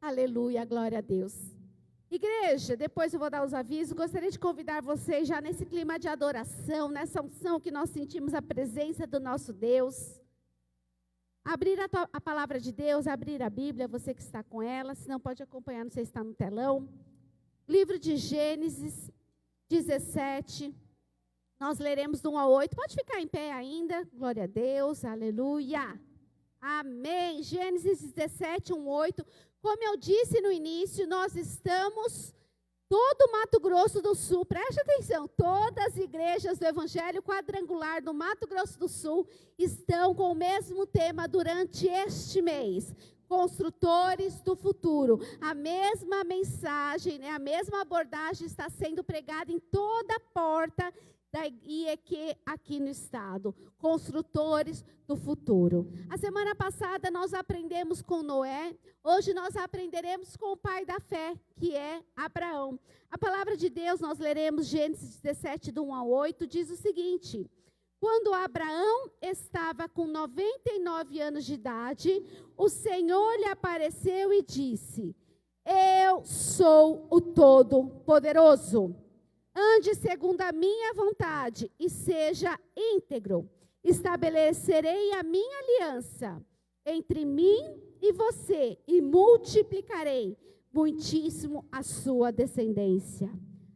Aleluia, glória a Deus. Igreja, depois eu vou dar os avisos. Gostaria de convidar vocês já nesse clima de adoração, nessa unção que nós sentimos a presença do nosso Deus. Abrir a palavra de Deus, abrir a Bíblia, você que está com ela, se não pode acompanhar, não sei se está no telão. Livro de Gênesis 17, nós leremos do 1 ao 8. Pode ficar em pé ainda, glória a Deus, aleluia. Amém. Gênesis 17, 1, 8. Como eu disse no início, nós estamos, todo o Mato Grosso do Sul, preste atenção, todas as igrejas do Evangelho Quadrangular do Mato Grosso do Sul estão com o mesmo tema durante este mês. Construtores do futuro. A mesma mensagem, a mesma abordagem está sendo pregada em toda a porta da IEQ aqui no estado. Construtores do futuro. A semana passada nós aprendemos com Noé, hoje nós aprenderemos com o pai da fé, que é Abraão. A palavra de Deus, nós leremos Gênesis 17, do 1 ao 8, diz o seguinte: quando Abraão estava com 99 anos de idade, o Senhor lhe apareceu e disse: eu sou o Todo-Poderoso. Ande segundo a minha vontade e seja íntegro. Estabelecerei a minha aliança entre mim e você e multiplicarei muitíssimo a sua descendência.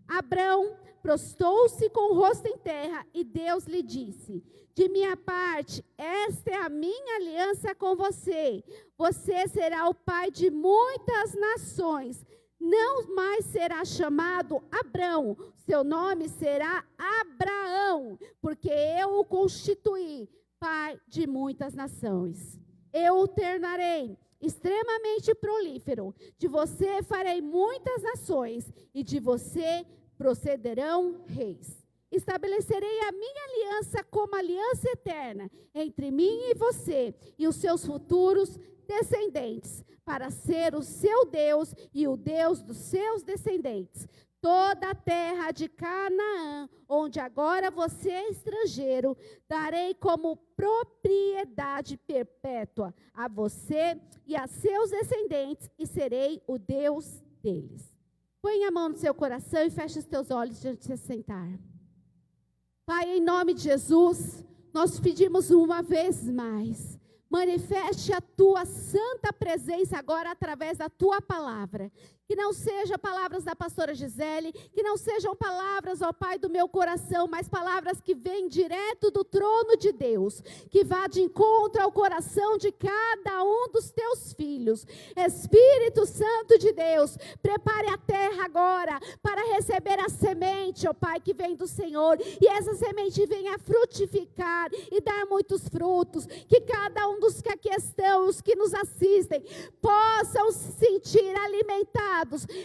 Abraão prostou-se com o rosto em terra e Deus lhe disse: de minha parte, esta é a minha aliança com você. Você será o pai de muitas nações. Não mais será chamado Abrão, seu nome será Abraão, porque eu o constituí pai de muitas nações. Eu o tornarei extremamente prolífero. De você farei muitas nações e de você procederão reis. Estabelecerei a minha aliança como aliança eterna entre mim e você e os seus futuros descendentes, para ser o seu Deus e o Deus dos seus descendentes. Toda a terra de Canaã, onde agora você é estrangeiro, darei como propriedade perpétua a você e a seus descendentes, e serei o Deus deles. Põe a mão no seu coração e feche os teus olhos antes de se sentar. Pai, em nome de Jesus, nós pedimos uma vez mais, manifeste a tua santa presença agora através da tua palavra. Que não sejam palavras da pastora Gisele, que não sejam palavras, ó Pai, do meu coração, mas palavras que vêm direto do trono de Deus, que vá de encontro ao coração de cada um dos teus filhos. Espírito Santo de Deus, prepare a terra agora para receber a semente, ó Pai, que vem do Senhor, e essa semente venha frutificar e dar muitos frutos, que cada um dos que aqui estão, os que nos assistem, possam se sentir alimentados,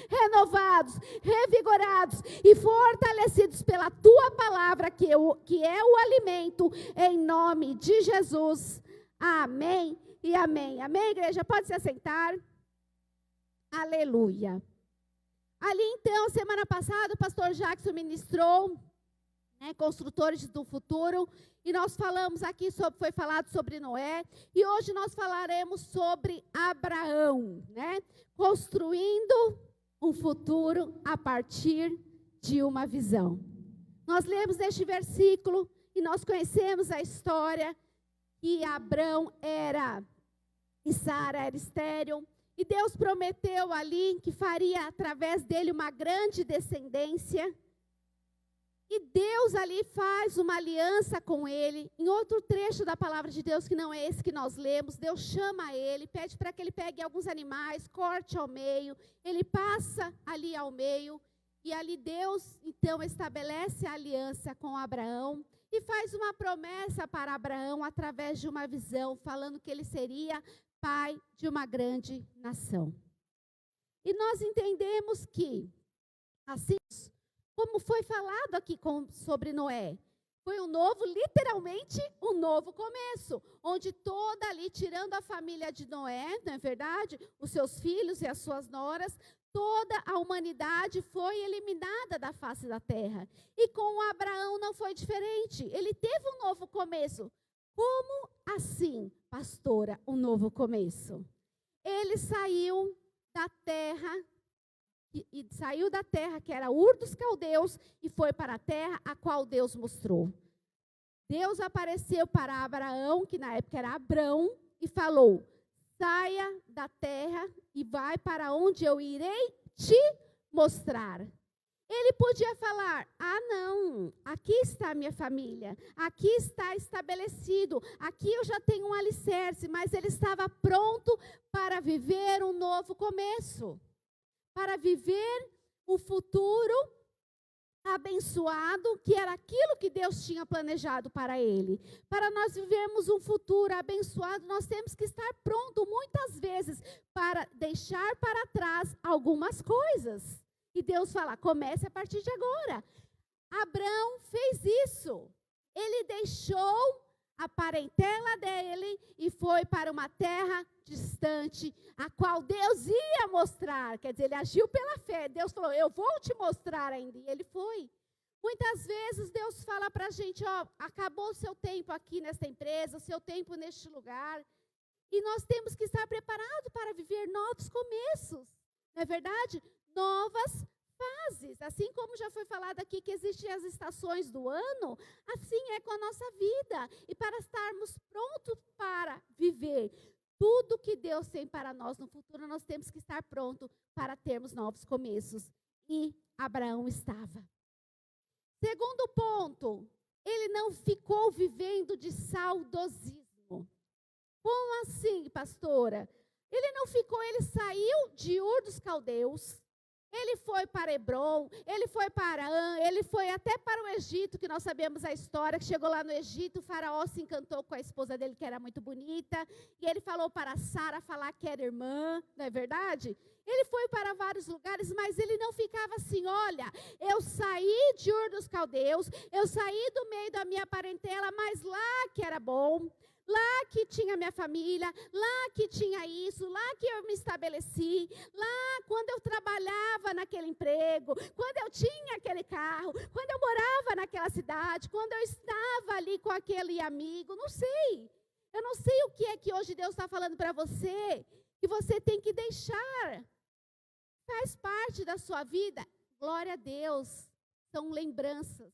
renovados, revigorados e fortalecidos pela tua palavra, que é o alimento, em nome de Jesus. Amém e amém. Amém, igreja? Pode se assentar. Aleluia. Ali então, semana passada, o pastor Jackson ministrou, construtores do futuro, e nós falamos aqui, foi falado sobre Noé, e hoje nós falaremos sobre Abraão, construindo um futuro a partir de uma visão. Nós lemos este versículo, e nós conhecemos a história, que Abrão e Sara era estéril, e Deus prometeu ali que faria através dele uma grande descendência. E Deus ali faz uma aliança com ele. Em outro trecho da palavra de Deus, que não é esse que nós lemos, Deus chama ele, pede para que ele pegue alguns animais, corte ao meio. Ele passa ali ao meio. E ali Deus, então, estabelece a aliança com Abraão. E faz uma promessa para Abraão através de uma visão, falando que ele seria pai de uma grande nação. E nós entendemos que, assim como foi falado aqui sobre Noé, foi literalmente um novo começo, onde toda ali, tirando a família de Noé, não é verdade? Os seus filhos e as suas noras, toda a humanidade foi eliminada da face da terra. E com Abraão não foi diferente, ele teve um novo começo. Como assim, pastora, um novo começo? Ele saiu da terra, e saiu da terra, que era Ur dos Caldeus, e foi para a terra a qual Deus mostrou. Deus apareceu para Abraão, que na época era Abrão, e falou: saia da terra e vai para onde eu irei te mostrar. Ele podia falar: ah, não, aqui está a minha família, aqui está estabelecido, aqui eu já tenho um alicerce, mas ele estava pronto para viver um novo começo, para viver um futuro abençoado, que era aquilo que Deus tinha planejado para ele. Para nós vivermos um futuro abençoado, nós temos que estar pronto muitas vezes para deixar para trás algumas coisas. E Deus fala: comece a partir de agora. Abrão fez isso. Ele deixou a parentela dele e foi para uma terra distante, a qual Deus ia mostrar. Quer dizer, ele agiu pela fé. Deus falou: eu vou te mostrar ainda. E ele foi. Muitas vezes Deus fala para a gente: ó, acabou o seu tempo aqui nesta empresa, o seu tempo neste lugar. E nós temos que estar preparados para viver novos começos. Não é verdade? Novas fases. Assim como já foi falado aqui que existem as estações do ano, assim é com a nossa vida. E para estarmos prontos para viver tudo que Deus tem para nós no futuro, nós temos que estar prontos para termos novos começos. E Abraão estava. Segundo ponto, ele não ficou vivendo de saudosismo. Como assim, pastora? Ele não ficou, ele saiu de Ur dos Caldeus. Ele foi para Hebrom, ele foi para Arã, ele foi até para o Egito, que nós sabemos a história, que chegou lá no Egito, o faraó se encantou com a esposa dele, que era muito bonita, e ele falou para Sara falar que era irmã, não é verdade? Ele foi para vários lugares, mas ele não ficava assim: olha, eu saí de Ur dos Caldeus, eu saí do meio da minha parentela, mas lá que era bom, lá que tinha minha família, lá que tinha isso, lá que eu me estabeleci, lá quando eu trabalhava naquele emprego, quando eu tinha aquele carro, quando eu morava naquela cidade, quando eu estava ali com aquele amigo, não sei. Eu não sei o que é que hoje Deus está falando para você, que você tem que deixar. Faz parte da sua vida. Glória a Deus. São lembranças.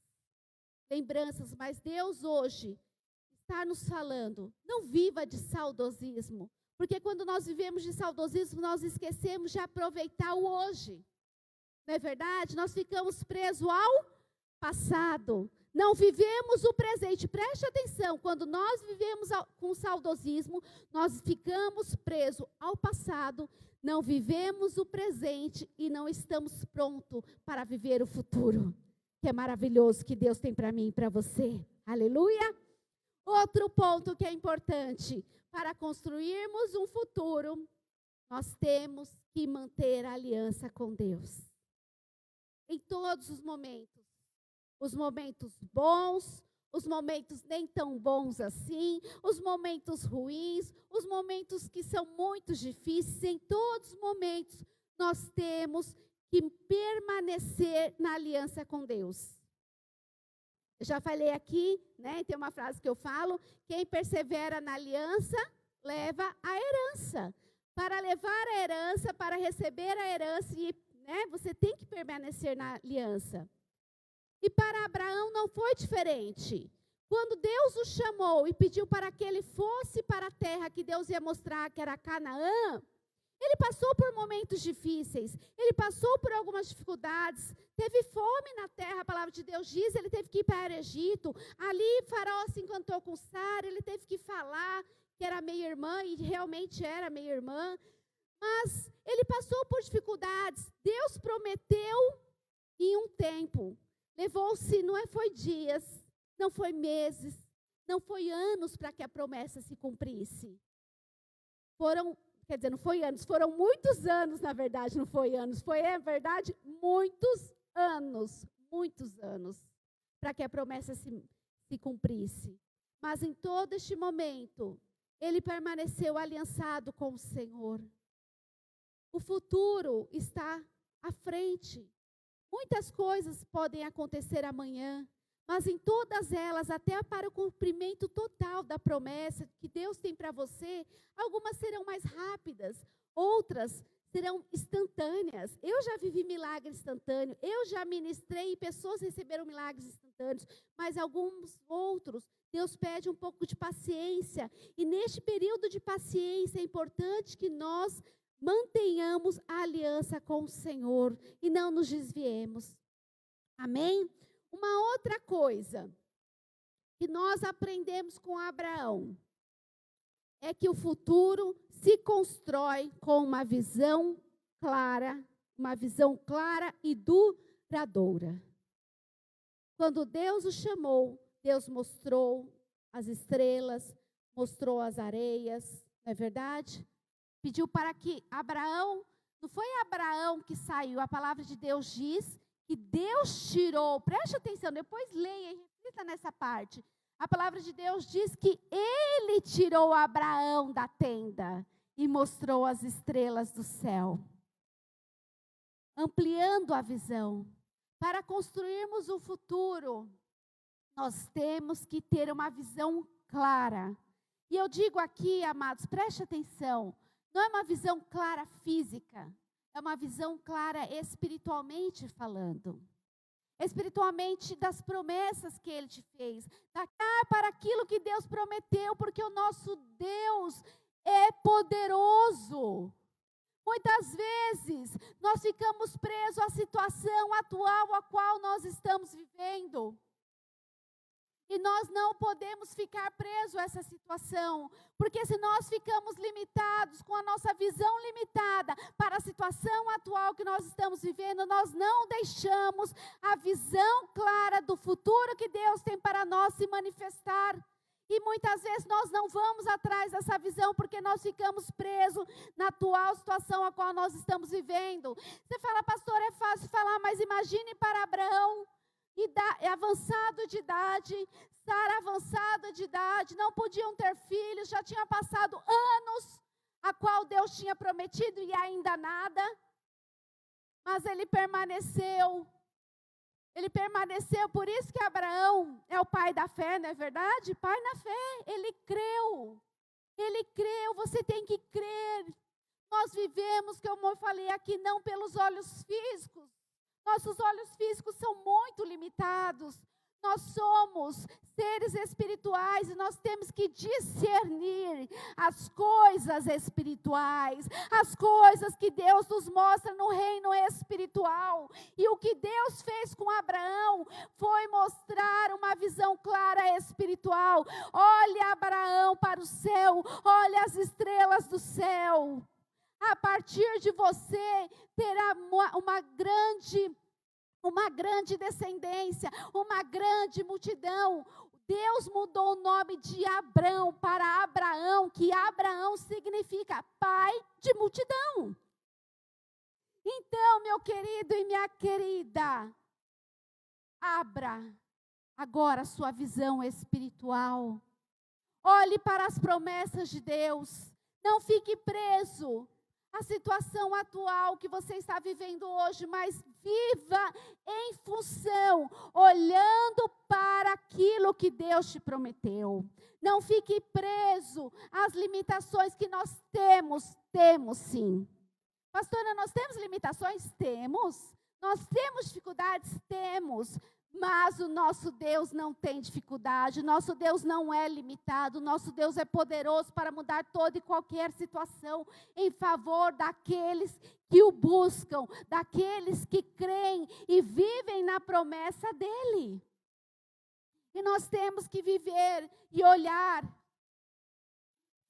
Lembranças, mas Deus hoje está nos falando: não viva de saudosismo, porque quando nós vivemos de saudosismo, nós esquecemos de aproveitar o hoje, não é verdade? Nós ficamos presos ao passado, não vivemos o presente. Preste atenção, quando nós vivemos com saudosismo, nós ficamos presos ao passado, não vivemos o presente e não estamos prontos para viver o futuro, que é maravilhoso, que Deus tem para mim e para você. Aleluia! Outro ponto que é importante: para construirmos um futuro, nós temos que manter a aliança com Deus. Em todos os momentos bons, os momentos nem tão bons assim, os momentos ruins, os momentos que são muito difíceis, em todos os momentos nós temos que permanecer na aliança com Deus. Eu já falei aqui, né, tem uma frase que eu falo: quem persevera na aliança, leva a herança. Para levar a herança, para receber a herança, né, você tem que permanecer na aliança. E para Abraão não foi diferente. Quando Deus o chamou e pediu para que ele fosse para a terra que Deus ia mostrar, que era Canaã, ele passou por momentos difíceis, ele passou por algumas dificuldades, teve fome na terra, a palavra de Deus diz, ele teve que ir para o Egito, ali Faraó se encantou com Sara, ele teve que falar que era meia-irmã, e realmente era meia-irmã, mas ele passou por dificuldades. Deus prometeu em um tempo, levou-se, foi dias, não foi meses, não foi anos para que a promessa se cumprisse. Não foi anos, foram muitos anos, na verdade, não foi anos, foi, é verdade, muitos anos, para que a promessa se cumprisse. Mas em todo este momento, ele permaneceu aliançado com o Senhor. O futuro está à frente. Muitas coisas podem acontecer amanhã, mas em todas elas, até para o cumprimento total da promessa que Deus tem para você, algumas serão mais rápidas, outras serão instantâneas. Eu já vivi milagre instantâneo, eu já ministrei e pessoas receberam milagres instantâneos, mas alguns outros, Deus pede um pouco de paciência. E neste período de paciência é importante que nós mantenhamos a aliança com o Senhor e não nos desviemos. Amém? Uma outra coisa que nós aprendemos com Abraão é que o futuro se constrói com uma visão clara e duradoura. Quando Deus o chamou, Deus mostrou as estrelas, mostrou as areias, não é verdade? Pediu para que Abraão, não foi Abraão que saiu, a palavra de Deus diz que Deus tirou, preste atenção, depois leia e reflita nessa parte. A palavra de Deus diz que Ele tirou Abraão da tenda e mostrou as estrelas do céu. Ampliando a visão. Para construirmos o futuro, nós temos que ter uma visão clara. E eu digo aqui, amados, preste atenção, não é uma visão clara física, é uma visão clara espiritualmente falando. Espiritualmente das promessas que Ele te fez, para aquilo que Deus prometeu, porque o nosso Deus é poderoso. Muitas vezes nós ficamos presos à situação atual a qual nós estamos vivendo. E nós não podemos ficar presos a essa situação, porque se nós ficamos limitados, com a nossa visão limitada para a situação atual que nós estamos vivendo, nós não deixamos a visão clara do futuro que Deus tem para nós se manifestar. E muitas vezes nós não vamos atrás dessa visão, porque nós ficamos presos na atual situação a qual nós estamos vivendo. Você fala, pastor, é fácil falar, mas imagine para Abraão, avançado de idade, Sara avançada de idade, não podiam ter filhos, já tinha passado anos a qual Deus tinha prometido e ainda nada, mas ele permaneceu, por isso que Abraão é o pai da fé, não é verdade? Pai na fé, ele creu, você tem que crer. Nós vivemos, como eu falei aqui, não pelos olhos físicos. Nossos olhos físicos são muito limitados. Nós somos seres espirituais e nós temos que discernir as coisas espirituais, as coisas que Deus nos mostra no reino espiritual. E o que Deus fez com Abraão foi mostrar uma visão clara espiritual. Olha, Abraão, para o céu, olha as estrelas do céu. A partir de você terá uma grande descendência, uma grande multidão. Deus mudou o nome de Abrão para Abraão, que Abraão significa pai de multidão. Então, meu querido e minha querida, abra agora a sua visão espiritual. Olhe para as promessas de Deus. Não fique preso a situação atual que você está vivendo hoje, mas viva em função, olhando para aquilo que Deus te prometeu. Não fique preso às limitações que nós temos sim. Pastora, nós temos limitações? Temos. Nós temos dificuldades? Temos. Mas o nosso Deus não tem dificuldade, o nosso Deus não é limitado, o nosso Deus é poderoso para mudar toda e qualquer situação em favor daqueles que o buscam, daqueles que creem e vivem na promessa dEle. E nós temos que viver e olhar.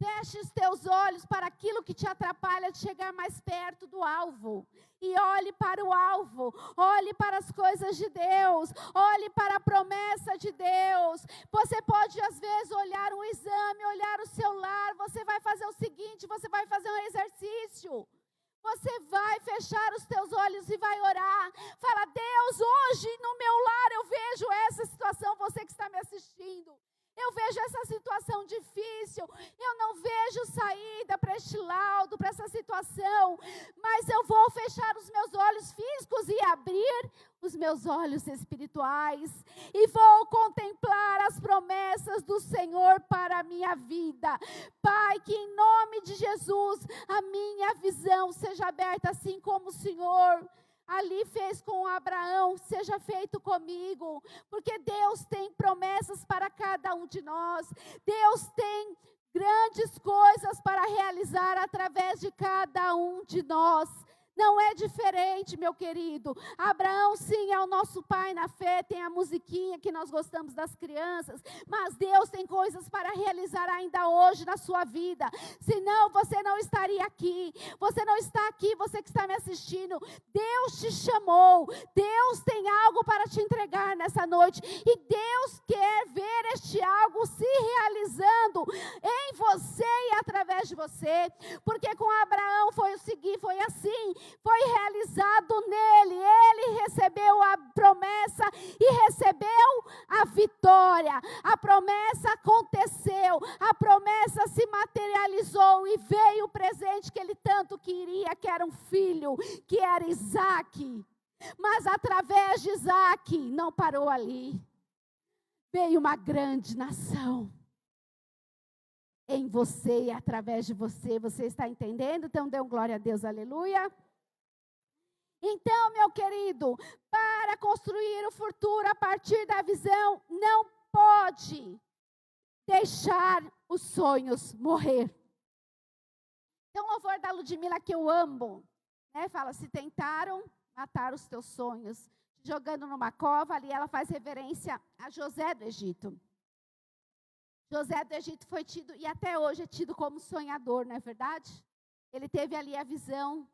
Feche os teus olhos para aquilo que te atrapalha de chegar mais perto do alvo. E olhe para o alvo, olhe para as coisas de Deus, olhe para a promessa de Deus. Você pode às vezes olhar um exame, olhar o seu lar, você vai fazer o seguinte, você vai fazer um exercício. Você vai fechar os teus olhos e vai orar. Fala, Deus, hoje no meu lar eu vejo essa situação, você que está me assistindo. Eu vejo essa situação difícil, eu não vejo saída para este laudo, para essa situação, mas eu vou fechar os meus olhos físicos e abrir os meus olhos espirituais e vou contemplar as promessas do Senhor para a minha vida. Pai, que em nome de Jesus a minha visão seja aberta assim como o Senhor ali fez com Abraão, seja feito comigo, porque Deus tem promessas para cada um de nós. Deus tem grandes coisas para realizar através de cada um de nós. Não é diferente, meu querido. Abraão, sim, é o nosso pai na fé, tem a musiquinha que nós gostamos das crianças, mas Deus tem coisas para realizar ainda hoje na sua vida. Senão, você não estaria aqui. Você não está aqui, você que está me assistindo. Deus te chamou. Deus tem algo para te entregar nessa noite. E Deus quer ver este algo se realizando em você e através de você. Porque com Abraão foi o seguinte, foi assim. Foi realizado nele, ele recebeu a promessa e recebeu a vitória. A promessa aconteceu, a promessa se materializou e veio o presente que ele tanto queria, que era um filho, que era Isaque. Mas através de Isaque, não parou ali. Veio uma grande nação. Em você e através de você, você está entendendo? Então dê um glória a Deus, aleluia. Então, meu querido, para construir o futuro a partir da visão, não pode deixar os sonhos morrer. Então, o louvor da Ludmila que eu amo, né, fala, se tentaram matar os teus sonhos, jogando numa cova, ali ela faz reverência a José do Egito. José do Egito foi tido, e até hoje é tido como sonhador, não é verdade? Ele teve ali a visão,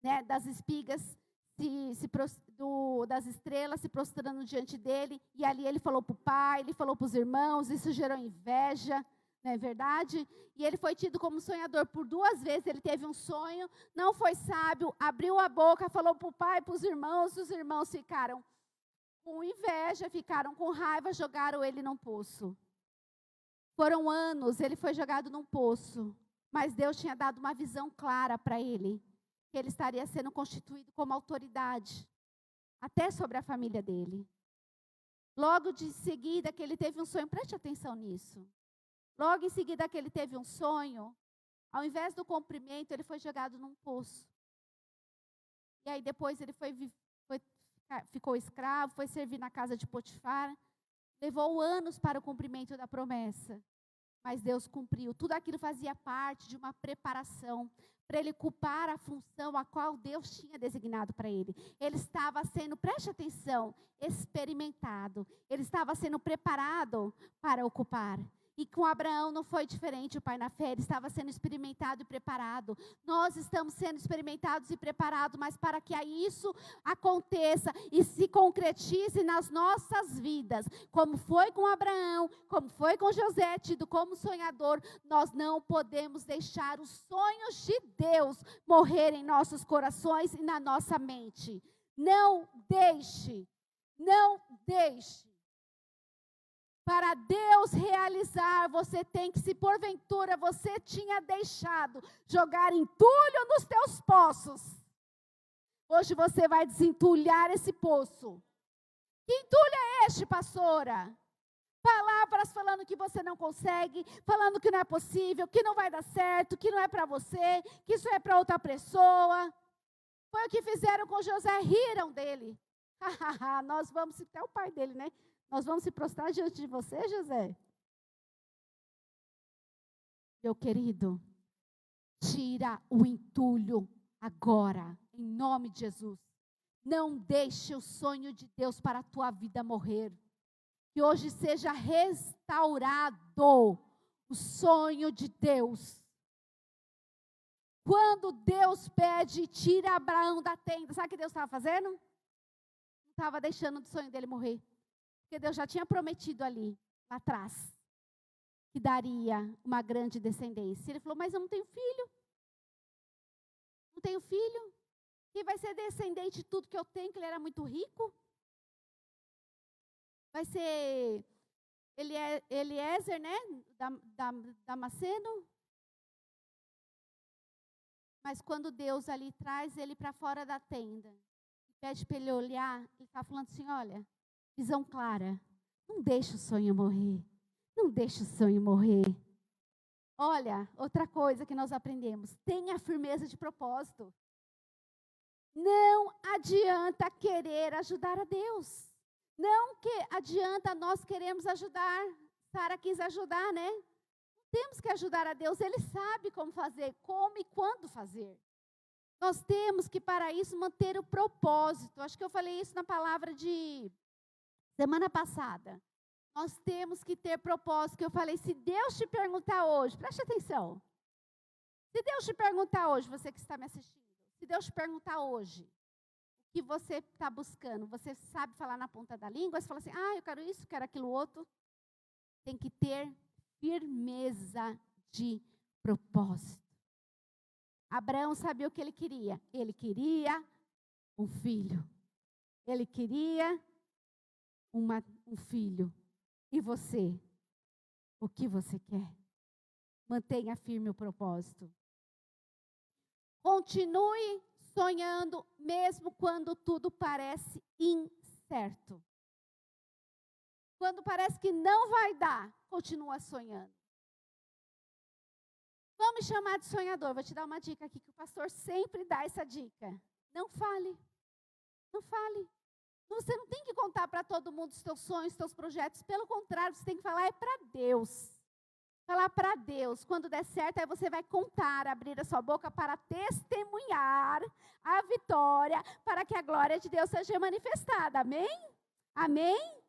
né, das espigas, das estrelas se prostrando diante dele, e ali ele falou para o pai, ele falou para os irmãos, isso gerou inveja, não é verdade? E ele foi tido como sonhador por 2 vezes, ele teve um sonho, não foi sábio, abriu a boca, falou para o pai, para os irmãos ficaram com inveja, ficaram com raiva, jogaram ele num poço. Foram anos, ele foi jogado num poço, mas Deus tinha dado uma visão clara para ele, que ele estaria sendo constituído como autoridade, até sobre a família dele. Logo de seguida que ele teve um sonho, preste atenção nisso. Logo em seguida que ele teve um sonho, ao invés do cumprimento, ele foi jogado num poço. E aí depois ele ficou escravo, foi servir na casa de Potifar. Levou anos para o cumprimento da promessa. Mas Deus cumpriu. Tudo aquilo fazia parte de uma preparação para ele ocupar a função a qual Deus tinha designado para ele. Ele estava sendo, preste atenção, experimentado. Ele estava sendo preparado para ocupar. E com Abraão não foi diferente, o pai na fé, ele estava sendo experimentado e preparado. Nós estamos sendo experimentados e preparados, mas para que isso aconteça e se concretize nas nossas vidas, como foi com Abraão, como foi com José, tido como sonhador, nós não podemos deixar os sonhos de Deus morrer em nossos corações e na nossa mente. Não deixe, não deixe. Para Deus realizar, você tem que, se porventura você tinha deixado jogar entulho nos teus poços, hoje você vai desentulhar esse poço. Que entulho é este, pastora? Palavras falando que você não consegue, falando que não é possível, que não vai dar certo, que não é para você, que isso é para outra pessoa. Foi o que fizeram com José, riram dele. Nós vamos, até o pai dele, né? Nós vamos se prostrar diante de você, José? Meu querido, tira o entulho agora, em nome de Jesus. Não deixe o sonho de Deus para a tua vida morrer. Que hoje seja restaurado o sonho de Deus. Quando Deus pede, tira Abraão da tenda, sabe o que Deus estava fazendo? Não estava deixando o sonho dele morrer. Porque Deus já tinha prometido ali, lá atrás, que daria uma grande descendência. Ele falou, mas eu não tenho filho. Não tenho filho. Quem vai ser descendente de tudo que eu tenho, que ele era muito rico? Vai ser Eliezer, né? Damasceno. Mas quando Deus ali traz ele para fora da tenda, pede para ele olhar, ele está falando assim, olha, visão clara, não deixa o sonho morrer, não deixa o sonho morrer. Olha, outra coisa que nós aprendemos, tenha firmeza de propósito. Não adianta querer ajudar a Deus. Não que adianta nós queremos ajudar. Sara quis ajudar, né? Temos que ajudar a Deus. Ele sabe como fazer, como e quando fazer. Nós temos que, para isso, manter o propósito. Acho que eu falei isso na palavra de semana passada. Nós temos que ter propósito. Que eu falei, se Deus te perguntar hoje, preste atenção. Se Deus te perguntar hoje, você que está me assistindo, se Deus te perguntar hoje, o que você está buscando, você sabe falar na ponta da língua, você fala assim, eu quero isso, quero aquilo outro. Tem que ter firmeza de propósito. Abraão sabia o que ele queria. Ele queria um filho. Ele queria um filho. E você? O que você quer? Mantenha firme o propósito. Continue sonhando, mesmo quando tudo parece incerto. Quando parece que não vai dar, continua sonhando. Vamos me chamar de sonhador. Vou te dar uma dica aqui que o pastor sempre dá essa dica. Não fale. Não fale. Você não tem que contar para todo mundo os teus sonhos, os teus projetos. Pelo contrário, você tem que falar para Deus. Falar para Deus. Quando der certo, aí você vai contar, abrir a sua boca para testemunhar a vitória, para que a glória de Deus seja manifestada. Amém? Amém?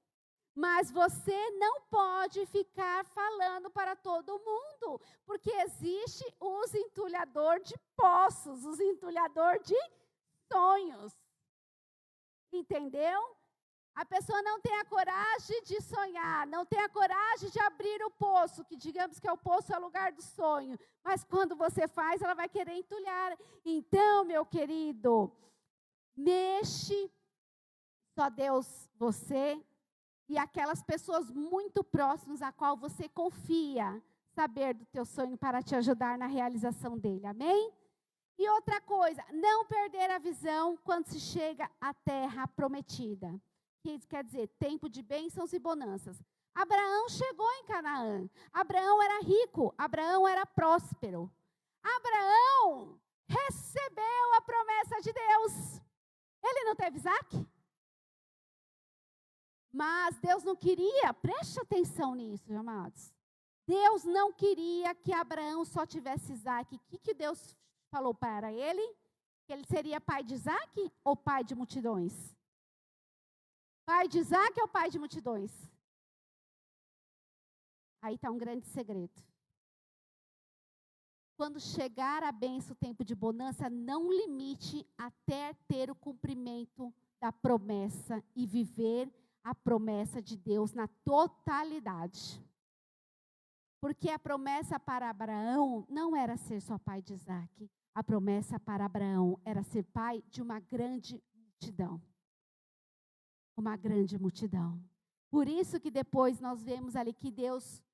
Mas você não pode ficar falando para todo mundo, porque existe os entulhador de poços, os entulhador de sonhos. Entendeu? A pessoa não tem a coragem de sonhar, não tem a coragem de abrir o poço, que digamos que o poço é o lugar do sonho. Mas quando você faz, ela vai querer entulhar. Então, meu querido, mexe só Deus, você e aquelas pessoas muito próximas a qual você confia saber do teu sonho para te ajudar na realização dele. Amém? E outra coisa, não perder a visão quando se chega à terra prometida. Que quer dizer, tempo de bênçãos e bonanças. Abraão chegou em Canaã. Abraão era rico, Abraão era próspero. Abraão recebeu a promessa de Deus. Ele não teve Isaac? Mas Deus não queria, preste atenção nisso, amados. Deus não queria que Abraão só tivesse Isaac. O que Deus falou para ele? Que ele seria pai de Isaac ou pai de multidões? Pai de Isaac ou pai de multidões? Aí está um grande segredo. Quando chegar a bênção, o tempo de bonança, não limite até ter o cumprimento da promessa e viver a promessa de Deus na totalidade. Porque a promessa para Abraão não era ser só pai de Isaac. A promessa para Abraão era ser pai de uma grande multidão. Uma grande multidão. Por isso que depois nós vemos ali que Deus,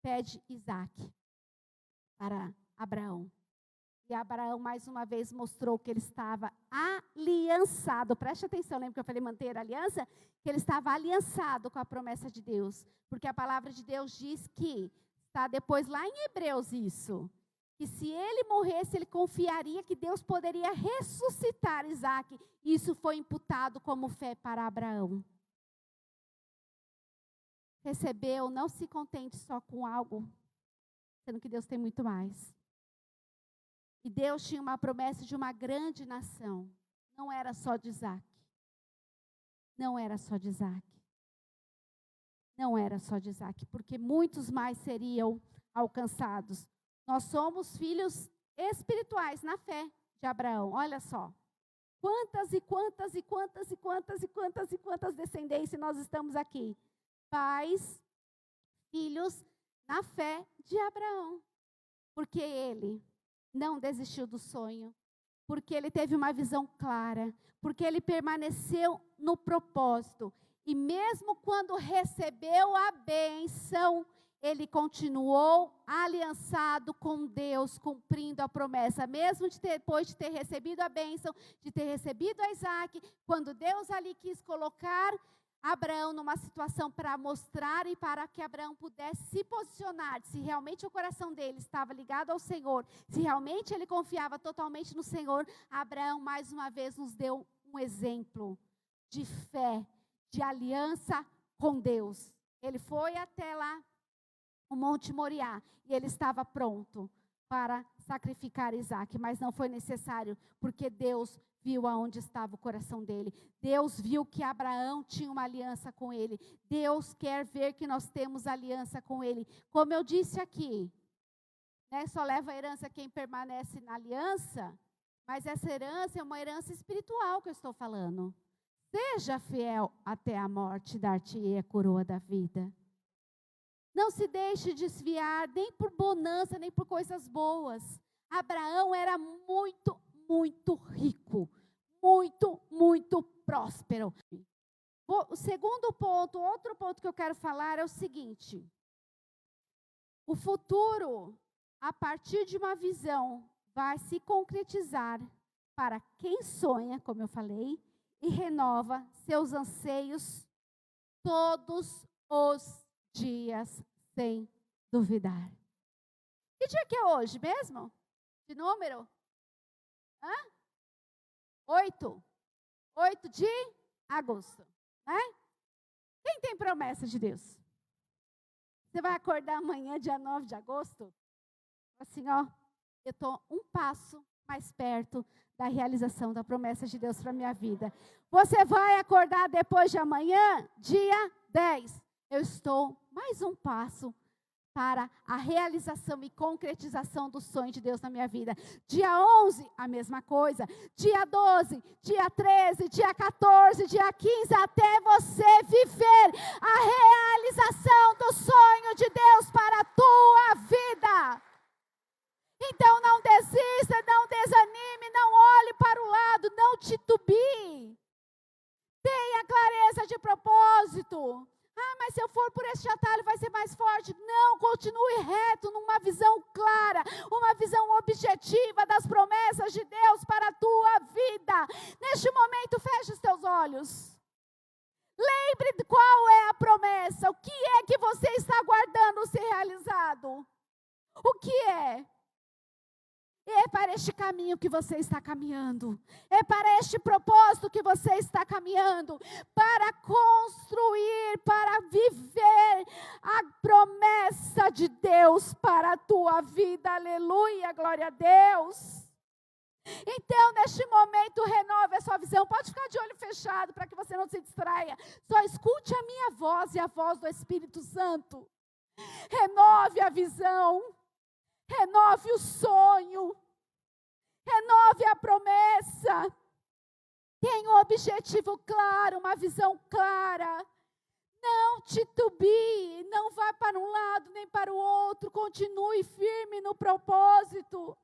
pede Isaac para Abraão. E Abraão mais uma vez mostrou que ele estava aliançado. Preste atenção, lembra que eu falei manter a aliança? Que ele estava aliançado com a promessa de Deus. Porque a palavra de Deus diz que, está depois lá em Hebreus isso, que se ele morresse, ele confiaria que Deus poderia ressuscitar Isaac. Isso foi imputado como fé para Abraão. Recebeu, não se contente só com algo, sendo que Deus tem muito mais. E Deus tinha uma promessa de uma grande nação. Não era só de Isaac. Não era só de Isaac. Não era só de Isaac, porque muitos mais seriam alcançados. Nós somos filhos espirituais na fé de Abraão. Olha só. Quantas e quantas e quantas e quantas e quantas e quantas descendências nós estamos aqui. Pais, filhos na fé de Abraão. Porque ele não desistiu do sonho. Porque ele teve uma visão clara. Porque ele permaneceu no propósito. E mesmo quando recebeu a bênção, ele continuou aliançado com Deus, cumprindo a promessa, mesmo depois de ter recebido a bênção, de ter recebido a Isaac, quando Deus ali quis colocar Abraão numa situação para mostrar e para que Abraão pudesse se posicionar, se realmente o coração dele estava ligado ao Senhor, se realmente ele confiava totalmente no Senhor, Abraão mais uma vez nos deu um exemplo de fé, de aliança com Deus. Ele foi até lá, o Monte Moriá, e ele estava pronto para sacrificar Isaac, mas não foi necessário, porque Deus viu aonde estava o coração dele. Deus viu que Abraão tinha uma aliança com ele. Deus quer ver que nós temos aliança com ele. Como eu disse aqui, né, só leva a herança quem permanece na aliança, mas essa herança é uma herança espiritual que eu estou falando. Seja fiel até a morte, dar-te-ei a coroa da vida. Não se deixe desviar, nem por bonança, nem por coisas boas. Abraão era muito, muito rico. Muito, muito próspero. O segundo ponto, outro ponto que eu quero falar é o seguinte. O futuro, a partir de uma visão, vai se concretizar para quem sonha, como eu falei, e renova seus anseios todos os dias, sem duvidar. Que dia que é hoje mesmo? De número? 8 de agosto, né? Quem tem promessa de Deus? Você vai acordar amanhã, dia 9 de agosto? Assim, ó, eu estou um passo mais perto da realização da promessa de Deus para a minha vida. Você vai acordar depois de amanhã, dia 10. Eu estou mais um passo para a realização e concretização do sonho de Deus na minha vida. Dia 11, a mesma coisa. Dia 12, dia 13, dia 14, dia 15, até você viver a realização do sonho de Deus para a tua vida. Então não desista, não desanime, não olhe para o lado, não titubie. Tenha clareza de propósito. Mas se eu for por este atalho vai ser mais forte. Não, continue reto numa visão clara, uma visão objetiva das promessas de Deus para a tua vida. Neste momento, feche os teus olhos. Lembre de qual é a promessa, o que é que você está aguardando ser realizado. O que é? É para este caminho que você está caminhando. É para este propósito que você está caminhando. Para construir, para viver a promessa de Deus para a tua vida. Aleluia, glória a Deus. Então, neste momento, renove a sua visão. Pode ficar de olho fechado para que você não se distraia. Só escute a minha voz e a voz do Espírito Santo. Renove a visão. Renove o sonho, renove a promessa, tenha um objetivo claro, uma visão clara, não titubie, não vá para um lado nem para o outro, continue firme no propósito.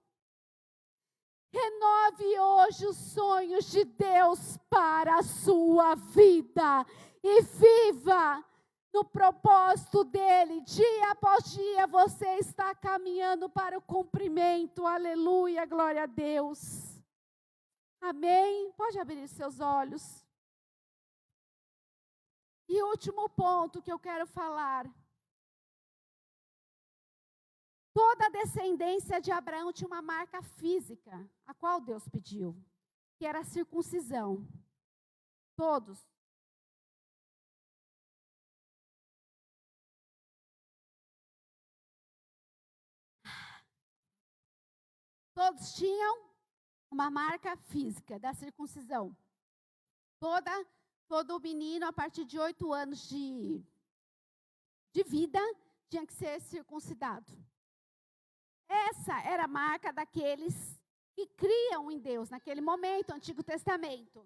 Renove hoje os sonhos de Deus para a sua vida e viva no propósito dele, dia após dia, você está caminhando para o cumprimento, aleluia, glória a Deus. Amém? Pode abrir os seus olhos. E último ponto que eu quero falar. Toda a descendência de Abraão tinha uma marca física, a qual Deus pediu, que era a circuncisão. Todos. Todos tinham uma marca física da circuncisão. Todo menino, a partir de 8 anos de vida, tinha que ser circuncidado. Essa era a marca daqueles que criam em Deus, naquele momento, Antigo Testamento.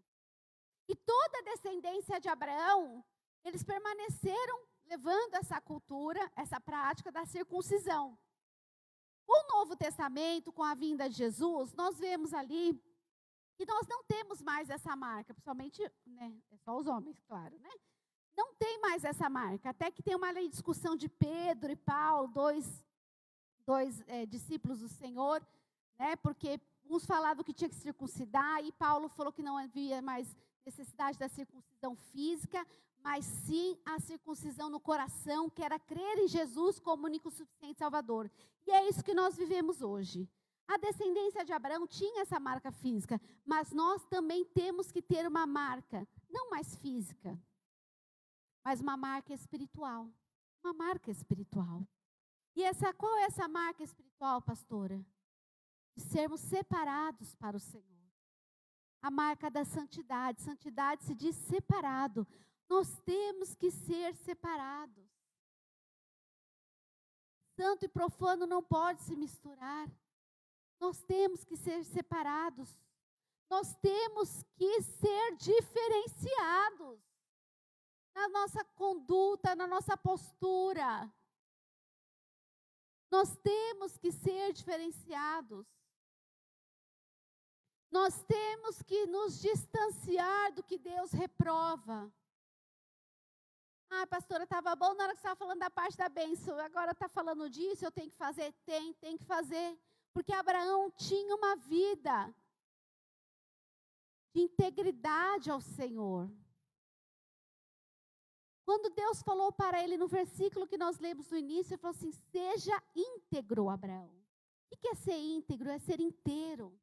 E toda a descendência de Abraão, eles permaneceram levando essa cultura, essa prática da circuncisão. Com o Novo Testamento, com a vinda de Jesus, nós vemos ali que nós não temos mais essa marca, principalmente, né, é só os homens, claro, né? não tem mais essa marca. Até que tem uma discussão de Pedro e Paulo, dois discípulos do Senhor, né? Porque uns falavam que tinha que circuncidar, e Paulo falou que não havia mais necessidade da circuncisão física, mas sim a circuncisão no coração, que era crer em Jesus como único suficiente Salvador. E é isso que nós vivemos hoje. A descendência de Abraão tinha essa marca física, mas nós também temos que ter uma marca, não mais física, mas uma marca espiritual. Uma marca espiritual. E qual é essa marca espiritual, pastora? De sermos separados para o Senhor. A marca da santidade. Santidade se diz separado. Nós temos que ser separados. Santo e profano não pode se misturar. Nós temos que ser separados. Nós temos que ser diferenciados. Na nossa conduta, na nossa postura. Nós temos que ser diferenciados. Nós temos que nos distanciar do que Deus reprova. Ah, pastora, estava bom na hora que você estava falando da parte da bênção. Agora está falando disso, eu tenho que fazer? Tem que fazer. Porque Abraão tinha uma vida de integridade ao Senhor. Quando Deus falou para ele no versículo que nós lemos no início, ele falou assim: seja íntegro, Abraão. O que é ser íntegro? É ser inteiro.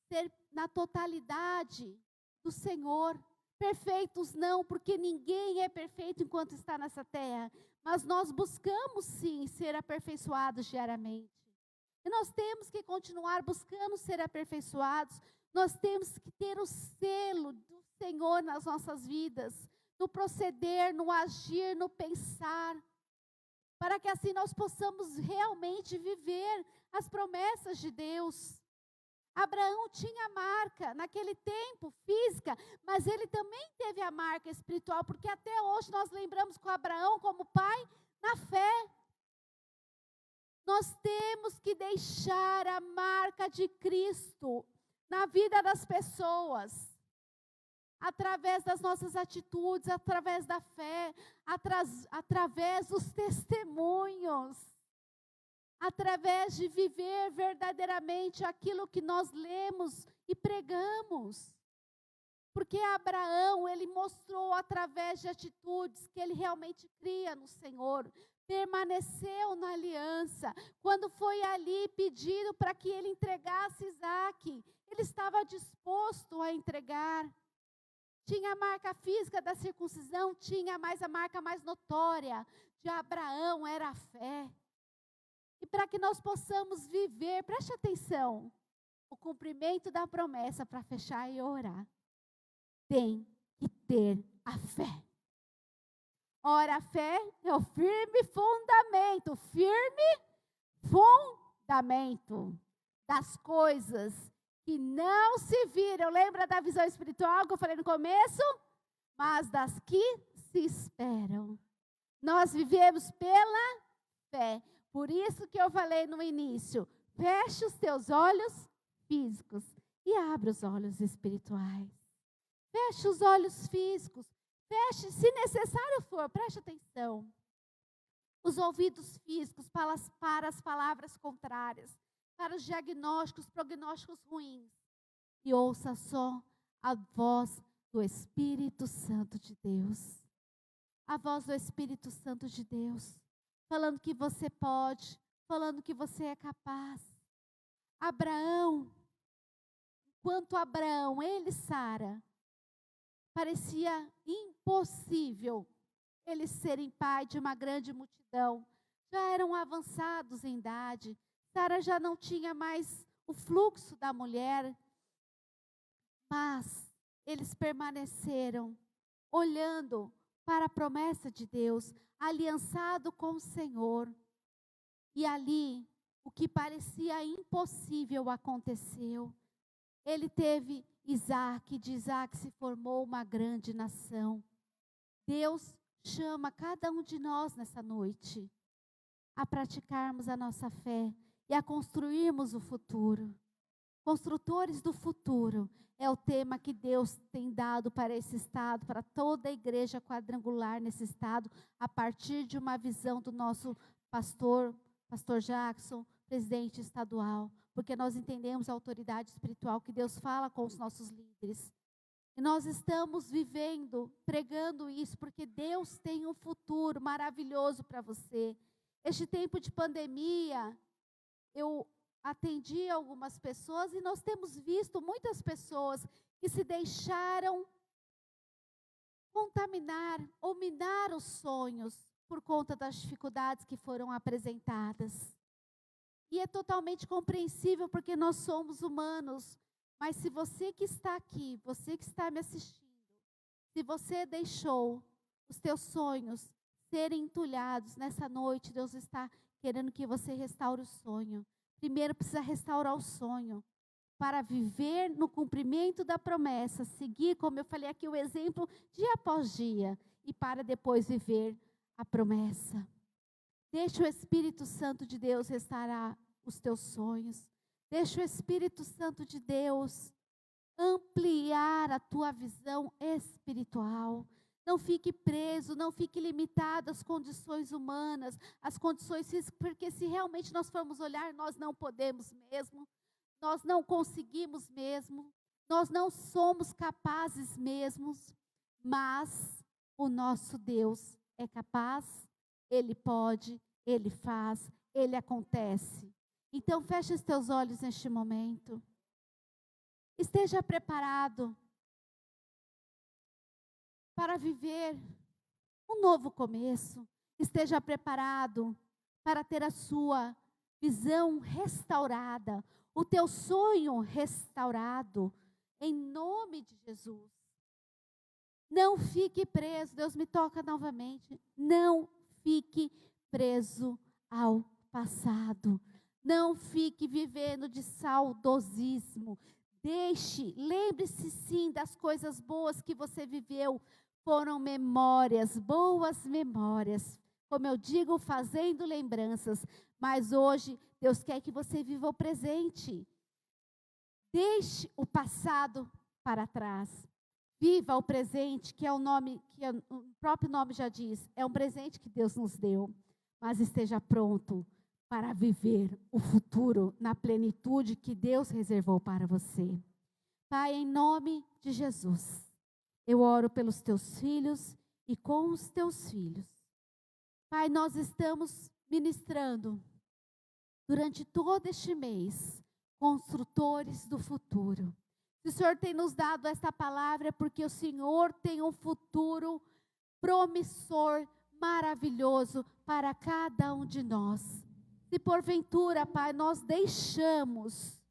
Ser na totalidade do Senhor. Perfeitos não, porque ninguém é perfeito enquanto está nessa terra. Mas nós buscamos sim ser aperfeiçoados diariamente. E nós temos que continuar buscando ser aperfeiçoados. Nós temos que ter o selo do Senhor nas nossas vidas. No proceder, no agir, no pensar. Para que assim nós possamos realmente viver as promessas de Deus. Abraão tinha marca naquele tempo física, mas ele também teve a marca espiritual, porque até hoje nós lembramos com Abraão como pai na fé. Nós temos que deixar a marca de Cristo na vida das pessoas, através das nossas atitudes, através da fé, através dos testemunhos. Através de viver verdadeiramente aquilo que nós lemos e pregamos. Porque Abraão, ele mostrou através de atitudes que ele realmente cria no Senhor. Permaneceu na aliança. Quando foi ali pedido para que ele entregasse Isaque, ele estava disposto a entregar. Tinha a marca física da circuncisão, tinha mais a marca mais notória de Abraão, era a fé. E para que nós possamos viver, preste atenção, o cumprimento da promessa para fechar e orar. Tem que ter a fé. Ora, a fé é o firme fundamento das coisas que não se viram. Lembra da visão espiritual que eu falei no começo? Mas das que se esperam. Nós vivemos pela fé. Por isso que eu falei no início, feche os teus olhos físicos e abre os olhos espirituais. Feche os olhos físicos, feche, se necessário for, preste atenção. Os ouvidos físicos para as palavras contrárias, para os diagnósticos, prognósticos ruins. E ouça só a voz do Espírito Santo de Deus. A voz do Espírito Santo de Deus. Falando que você pode, falando que você é capaz. Abraão, enquanto Abraão, ele e Sara, parecia impossível eles serem pai de uma grande multidão. Já eram avançados em idade, Sara já não tinha mais o fluxo da mulher, mas eles permaneceram olhando para a promessa de Deus, aliançado com o Senhor. E ali, o que parecia impossível aconteceu. Ele teve Isaque, de Isaque se formou uma grande nação. Deus chama cada um de nós nessa noite a praticarmos a nossa fé e a construirmos o futuro. Construtores do futuro é o tema que Deus tem dado para esse estado, para toda a igreja quadrangular nesse estado, a partir de uma visão do nosso pastor Jackson, presidente estadual, porque nós entendemos a autoridade espiritual que Deus fala com os nossos líderes. E nós estamos vivendo, pregando isso, porque Deus tem um futuro maravilhoso para você. Este tempo de pandemia, eu atendi algumas pessoas e nós temos visto muitas pessoas que se deixaram contaminar ou minar os sonhos por conta das dificuldades que foram apresentadas. E é totalmente compreensível porque nós somos humanos. Mas se você que está aqui, você que está me assistindo, se você deixou os teus sonhos serem entulhados nessa noite, Deus está querendo que você restaure o sonho. Primeiro precisa restaurar o sonho, para viver no cumprimento da promessa, seguir, como eu falei aqui, o exemplo dia após dia, e para depois viver a promessa. Deixa o Espírito Santo de Deus restaurar os teus sonhos. Deixa o Espírito Santo de Deus ampliar a tua visão espiritual. Não fique preso, não fique limitado às condições humanas, às condições físicas, porque se realmente nós formos olhar, nós não podemos mesmo, nós não conseguimos mesmo, nós não somos capazes mesmos, mas o nosso Deus é capaz, Ele pode, Ele faz, Ele acontece. Então feche os teus olhos neste momento. Esteja preparado para viver um novo começo. Esteja preparado para ter a sua visão restaurada, o teu sonho restaurado, em nome de Jesus. Não fique preso, Deus me toca novamente, não fique preso ao passado. Não fique vivendo de saudosismo. Lembre-se sim das coisas boas que você viveu. Foram memórias, boas memórias. Como eu digo, fazendo lembranças. Mas hoje, Deus quer que você viva o presente. Deixe o passado para trás. Viva o presente, que é o nome, o próprio nome já diz. É um presente que Deus nos deu. Mas esteja pronto para viver o futuro na plenitude que Deus reservou para você. Pai, em nome de Jesus, eu oro pelos teus filhos e com os teus filhos. Pai, nós estamos ministrando durante todo este mês, construtores do futuro. Se o Senhor tem nos dado esta palavra, é porque o Senhor tem um futuro promissor, maravilhoso para cada um de nós. Se porventura, Pai, nós deixamos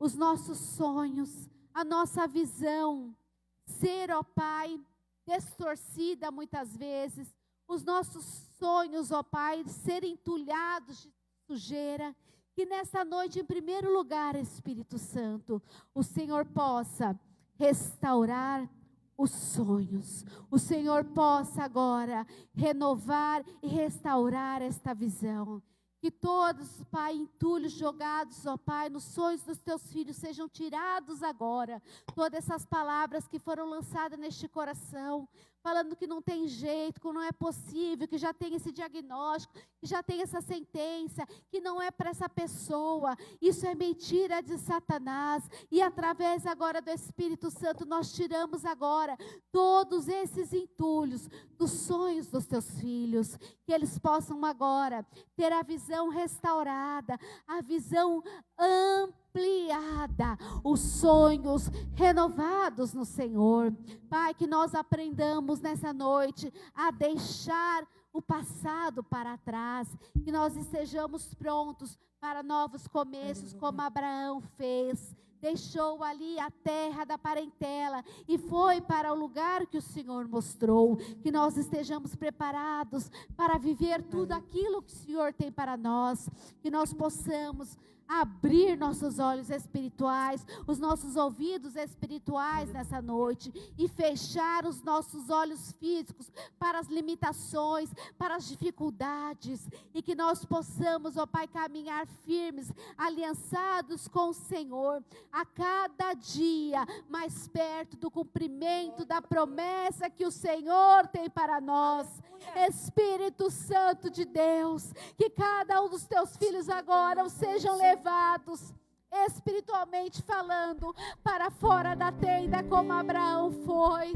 os nossos sonhos, a nossa visão ser, ó Pai, distorcida muitas vezes, os nossos sonhos, ó Pai, serem entulhados de sujeira, que nessa noite, em primeiro lugar, Espírito Santo, o Senhor possa restaurar os sonhos, o Senhor possa agora renovar e restaurar esta visão. Que todos, Pai, entulhos jogados, ó Pai, nos sonhos dos teus filhos sejam tirados agora. Todas essas palavras que foram lançadas neste coração, falando que não tem jeito, que não é possível, que já tem esse diagnóstico, que já tem essa sentença, que não é para essa pessoa. Isso é mentira de Satanás. E através agora do Espírito Santo, nós tiramos agora todos esses entulhos dos sonhos dos teus filhos. Que eles possam agora ter a visão restaurada, a visão ampliada, os sonhos renovados no Senhor. Pai, que nós aprendamos nessa noite a deixar o passado para trás, que nós estejamos prontos para novos começos, como Abraão fez. Deixou ali a terra da parentela e foi para o lugar que o Senhor mostrou. Que nós estejamos preparados para viver tudo aquilo que o Senhor tem para nós. Que nós possamos abrir nossos olhos espirituais, os nossos ouvidos espirituais nessa noite e fechar os nossos olhos físicos para as limitações, para as dificuldades, e que nós possamos, ó Pai, caminhar firmes, aliançados com o Senhor, a cada dia mais perto do cumprimento da promessa que o Senhor tem para nós. Espírito Santo de Deus, que cada um dos teus filhos agora sejam levados, espiritualmente falando, para fora da tenda como Abraão foi,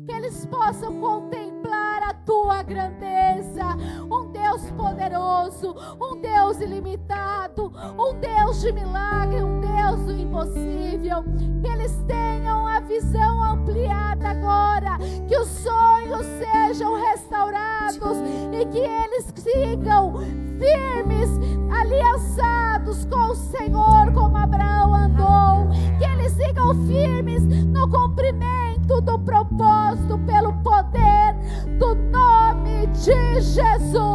que eles possam contemplar a tua grandeza, um Deus poderoso, um Deus ilimitado, um Deus de milagre, um Deus do impossível, que eles tenham a visão ampliada agora, que os sonhos sejam restaurados e que eles sigam firmes, aliançados com o Senhor, como Abraão andou, que eles sigam firmes no cumprimento do propósito, pelo poder do nome de Jesus.